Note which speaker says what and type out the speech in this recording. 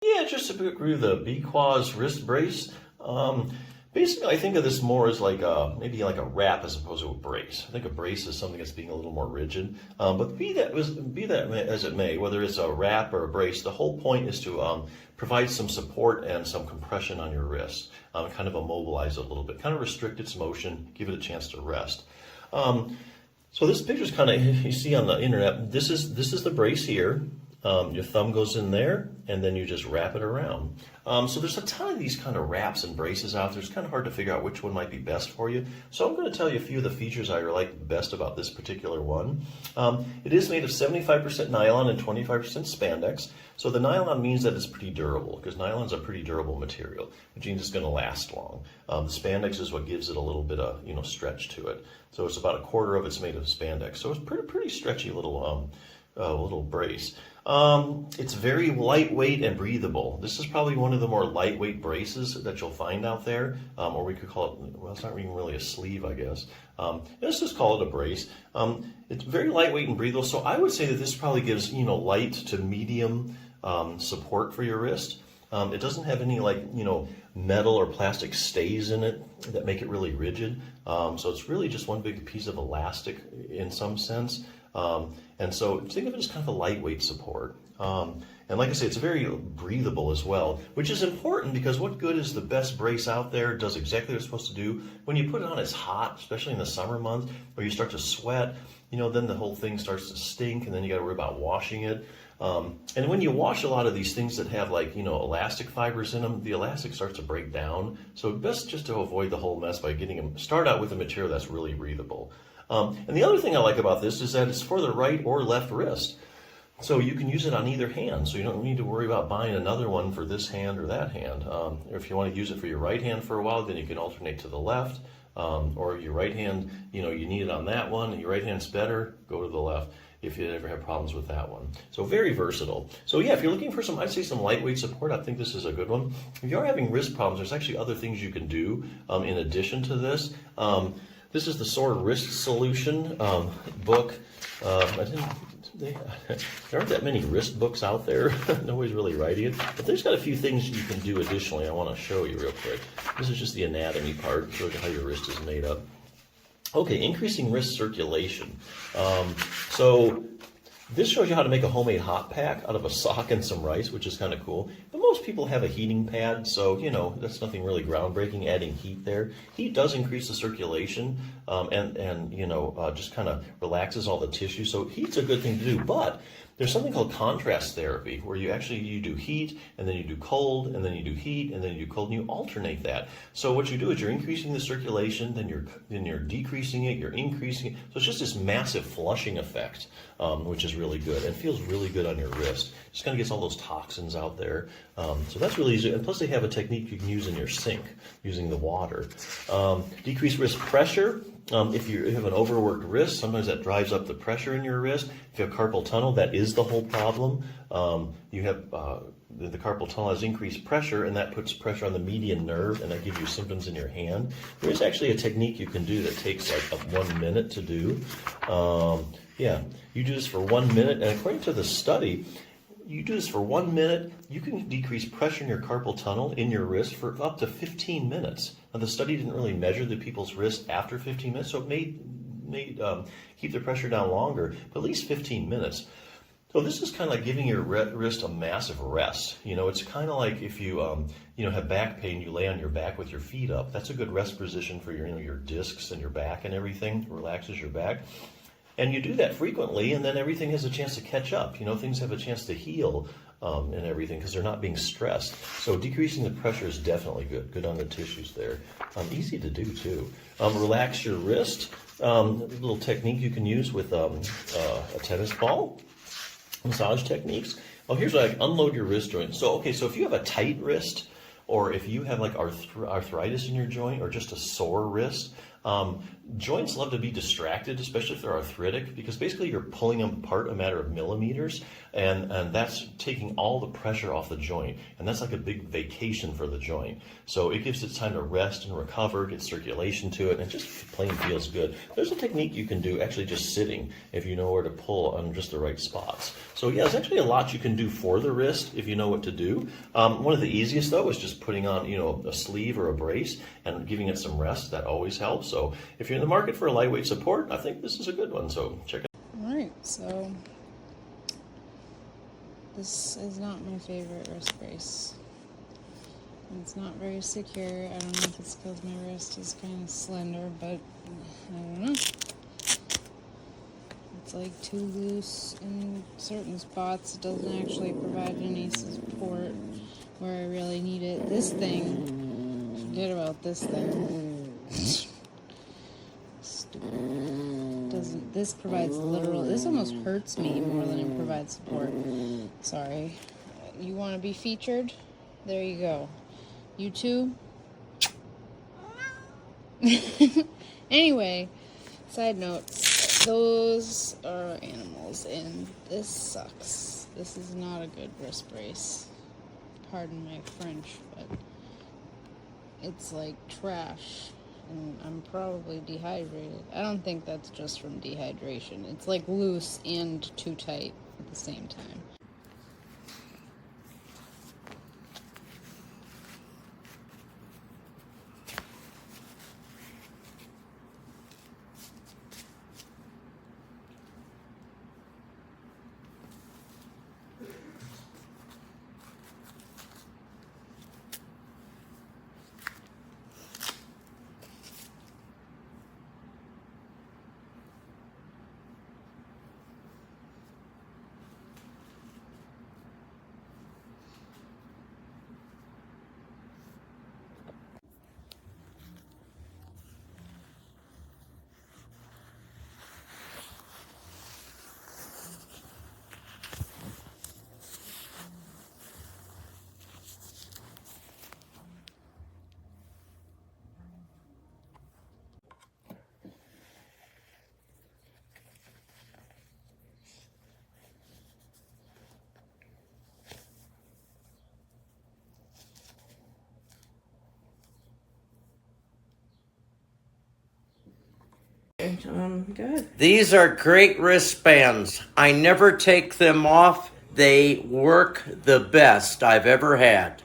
Speaker 1: Yeah, just a quick review of the Bchois wrist brace. Basically, I think of this more as like maybe like a wrap as opposed to a brace. I think a brace is something that's being a little more rigid. But be that as it may, whether it's a wrap or a brace, the whole point is to provide some support and some compression on your wrist, kind of immobilize it a little bit, kind of restrict its motion, give it a chance to rest. So this picture is kind of, you see on the internet, this is the brace here. Your thumb goes in there, and then you just wrap it around. So there's a ton of these kind of wraps and braces out there. It's kind of hard to figure out which one might be best for you. So I'm going to tell you a few of the features I like best about this particular one. It is made of 75% nylon and 25% spandex. So the nylon means that it's pretty durable, because nylon is a pretty durable material, which means it's going to last long. The spandex is what gives it a little bit of stretch to it. So it's about a quarter of it's made of spandex. So it's pretty stretchy little brace. It's very lightweight and breathable. This is probably one of the more lightweight braces that you'll find out there, or we could call it, well, it's not even really a sleeve, I guess. Let's just call it a brace. It's very lightweight and breathable, so I would say that this probably gives, light to medium support for your wrist. It doesn't have any metal or plastic stays in it that make it really rigid. So it's really just one big piece of elastic in some sense. And so think of it as kind of a lightweight support. And like I say, it's very breathable as well, which is important because what good is the best brace out there? It does exactly what it's supposed to do. When you put it on, it's hot, especially in the summer months, where you start to sweat, then the whole thing starts to stink, and then you got to worry about washing it. And when you wash a lot of these things that have elastic fibers in them, the elastic starts to break down. So best just to avoid the whole mess by start out with a material that's really breathable. And the other thing I like about this is that it's for the right or left wrist. So you can use it on either hand, so you don't need to worry about buying another one for this hand or that hand. If you want to use it for your right hand for a while, then you can alternate to the left. Or your right hand, you need it on that one, and your right hand's better, go to the left if you ever have problems with that one. So very versatile. So yeah, if you're looking for I'd say some lightweight support, I think this is a good one. If you are having wrist problems, there's actually other things you can do in addition to this. This is the Sore Wrist Solution book. There aren't that many wrist books out there. Nobody's really writing it. But there's got a few things you can do additionally I want to show you real quick. This is just the anatomy part. It shows you how your wrist is made up. Okay, increasing wrist circulation. So this shows you how to make a homemade hot pack out of a sock and some rice, which is kind of cool. But most people have a heating pad, so, that's nothing really groundbreaking, adding heat there. Heat does increase the circulation and just kind of relaxes all the tissue. So heat's a good thing to do, but there's something called contrast therapy where you do heat and then you do cold and then you do heat and then you do cold and you alternate that. So what you do is you're increasing the circulation, then you're decreasing it, you're increasing it. So it's just this massive flushing effect, which is really good and feels really good on your wrist. Just kind of gets all those toxins out there. So that's really easy. And plus they have a technique you can use in your sink using the water. Decrease wrist pressure. If you have an overworked wrist, sometimes that drives up the pressure in your wrist. If you have carpal tunnel, that is the whole problem. You have the carpal tunnel has increased pressure, and that puts pressure on the median nerve, and that gives you symptoms in your hand. There is actually a technique you can do that takes like 1 minute to do. You do this for 1 minute, and according to the study, you do this for 1 minute, you can decrease pressure in your carpal tunnel in your wrist for up to 15 minutes. Now, the study didn't really measure the people's wrists after 15 minutes, so it may keep the pressure down longer, but at least 15 minutes. So this is kind of like giving your wrist a massive rest. It's kind of like if you have back pain, you lay on your back with your feet up. That's a good rest position for your discs and your back and everything. It relaxes your back. And you do that frequently, and then everything has a chance to catch up. Things have a chance to heal and everything because they're not being stressed. So decreasing the pressure is definitely good on the tissues there. Easy to do, too. Relax your wrist. A little technique you can use with a tennis ball. Massage techniques. Here's what unload your wrist joint. So if you have a tight wrist, or if you have like arthritis in your joint or just a sore wrist, Joints love to be distracted, especially if they're arthritic, because basically you're pulling them apart a matter of millimeters, and that's taking all the pressure off the joint, and that's like a big vacation for the joint. So it gives it time to rest and recover, get circulation to it, and just plain feels good. There's a technique you can do actually just sitting if you know where to pull on just the right spots. So yeah, there's actually a lot you can do for the wrist if you know what to do. One of the easiest though is just putting on, you know, a sleeve or a brace and giving it some rest. That always helps. So if you're in the market for a lightweight support, I think this is a good one. So check it out.
Speaker 2: All right, so this is not my favorite wrist brace. It's not very secure. I don't know if it's because my wrist is kind of slender, but I don't know. It's like too loose in certain spots. It doesn't actually provide any support where I really need it. This thing, forget about this thing. Stupid. This provides literal, this almost hurts me more than it provides support. Sorry. You want to be featured? There you go. You too? Anyway, side notes. Those are animals, and this sucks. This is not a good wrist brace. Pardon my French, but it's like trash. And I'm probably dehydrated. I don't think that's just from dehydration. It's like loose and too tight at the same time.
Speaker 3: Good. These are great wristbands. I never take them off. They work the best I've ever had.